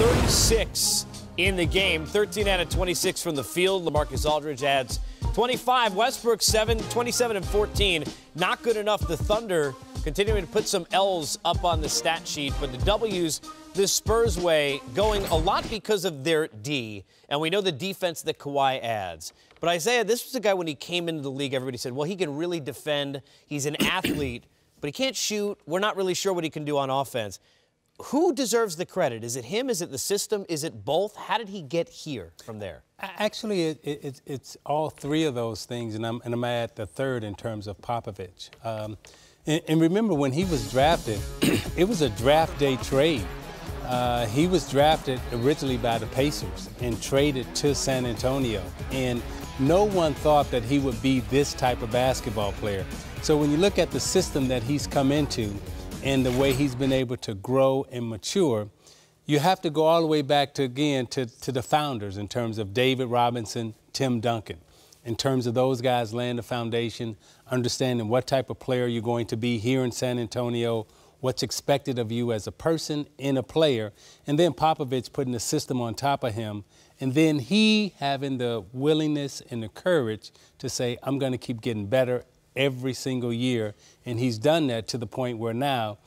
36 in the game, 13 out of 26 from the field. LaMarcus Aldridge adds 25. Westbrook 27 and 14. Not good enough. The Thunder continuing to put some L's up on the stat sheet, but the W's the Spurs way, going a lot because of their D, and we know the defense that Kawhi adds. But Isaiah, this was a guy when he came into the league, everybody said, well, he can really defend. He's an athlete, but he can't shoot. We're not really sure what he can do on offense. Who deserves the credit? Is it him? Is it the system? Is it both? How did he get here from there? Actually, it's all three of those things, and I'm at the third in terms of Popovich. And remember, when he was drafted, it was a draft day trade. He was drafted originally by the Pacers and traded to San Antonio. And no one thought that he would be this type of basketball player. So when you look at the system that he's come into and the way he's been able to grow and mature, you have to go all the way back to, again, to the founders in terms of David Robinson, Tim Duncan. In terms of those guys laying the foundation, understanding what type of player you're going to be here in San Antonio, what's expected of you as a person and a player, and then Popovich putting the system on top of him, and then he having the willingness and the courage to say, I'm going to keep getting better every single year, and he's done that to the point where now,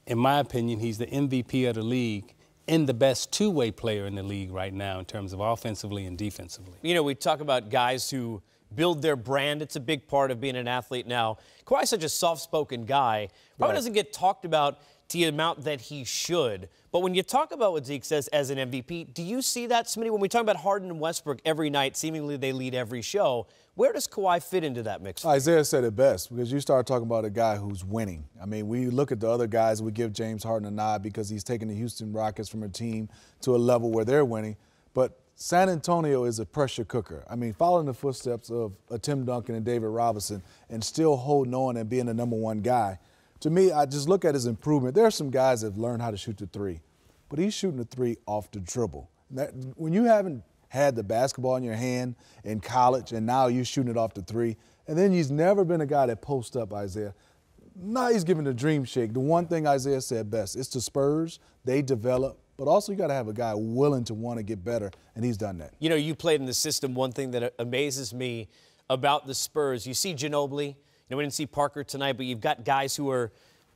in my opinion, he's the MVP of the league and the best two-way player in the league right now in terms of offensively and defensively. You know, we talk about guys who build their brand. It's a big part of being an athlete now. Kawhi's such a soft-spoken guy. Probably doesn't get talked about to the amount that he should. But when you talk about what Zeke says as an MVP, do you see that, Smitty? When we talk about Harden and Westbrook every night, seemingly they lead every show, where does Kawhi fit into that mix? Isaiah said it best, because you start talking about a guy who's winning. I mean, we look at the other guys, we give James Harden a nod because he's taken the Houston Rockets from a team to a level where they're winning. But San Antonio is a pressure cooker. I mean, following the footsteps of Tim Duncan and David Robinson and still holding on and being the number one guy. To me, I just look at his improvement. There are some guys that have learned how to shoot the three, but he's shooting the three off the dribble. When you haven't had the basketball in your hand in college and now you're shooting it off the three, and then he's never been a guy that posts up, Isaiah. Now he's giving the dream shake. The one thing Isaiah said best, it's the Spurs, they develop, but also you got to have a guy willing to want to get better, and he's done that. You know, you played in the system. One thing that amazes me about the Spurs, you see Ginobili. You know, we didn't see Parker tonight, but you've got guys who are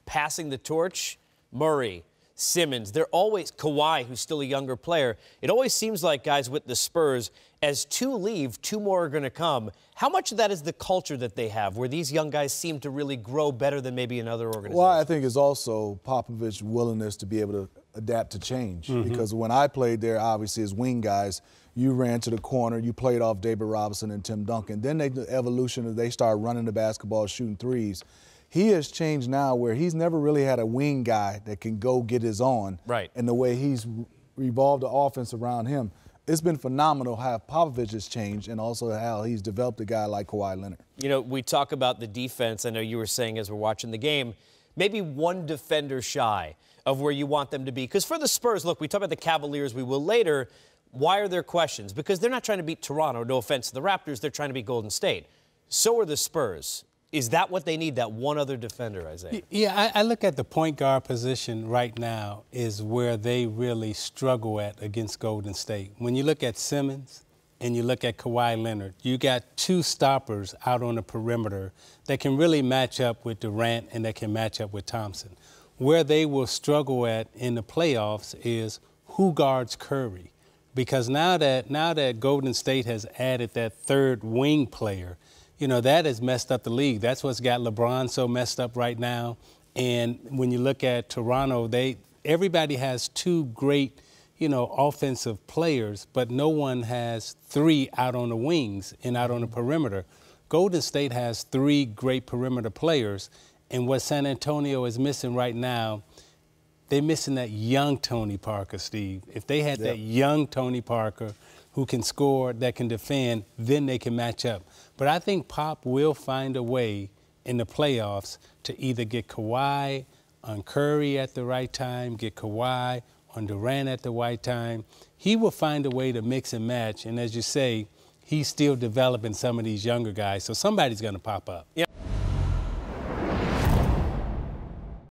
passing the torch. Murray, Simmons, they're always Kawhi, who's still a younger player. It always seems like guys with the Spurs, as two leave, two more are going to come. How much of that is the culture that they have, where these young guys seem to really grow better than maybe another organization? Well, I think it's also Popovich's willingness to be able to adapt to change. Because when I played there, obviously as wing guys, you ran to the corner, you played off David Robinson and Tim Duncan. Then the evolution of they started running the basketball, shooting threes. He has changed now where he's never really had a wing guy that can go get his own. Right. And the way he's revolved the offense around him, it's been phenomenal how Popovich has changed and also how he's developed a guy like Kawhi Leonard. You know, we talk about the defense. I know you were saying as we're watching the game, maybe one defender shy of where you want them to be. Because for the Spurs, look, we talk about the Cavaliers, we will later. Why are there questions? Because they're not trying to beat Toronto. No offense to the Raptors. They're trying to beat Golden State. So are the Spurs. Is that what they need, that one other defender, Isaiah? Yeah, I look at the point guard position right now is where they really struggle at against Golden State. When you look at Simmons and you look at Kawhi Leonard, you got two stoppers out on the perimeter that can really match up with Durant and that can match up with Thompson. Where they will struggle at in the playoffs is who guards Curry. Because now that Golden State has added that third wing player, you know, that has messed up the league. That's what's got LeBron so messed up right now. And when you look at Toronto, everybody has two great, you know, offensive players, but no one has three out on the wings and out on the perimeter. Golden State has three great perimeter players, and what San Antonio is missing right now, they're missing that young Tony Parker, Steve. If they had that young Tony Parker who can score, that can defend, then they can match up. But I think Pop will find a way in the playoffs to either get Kawhi on Curry at the right time, get Kawhi on Durant at the right time. He will find a way to mix and match. And as you say, he's still developing some of these younger guys. So somebody's going to pop up. Yeah.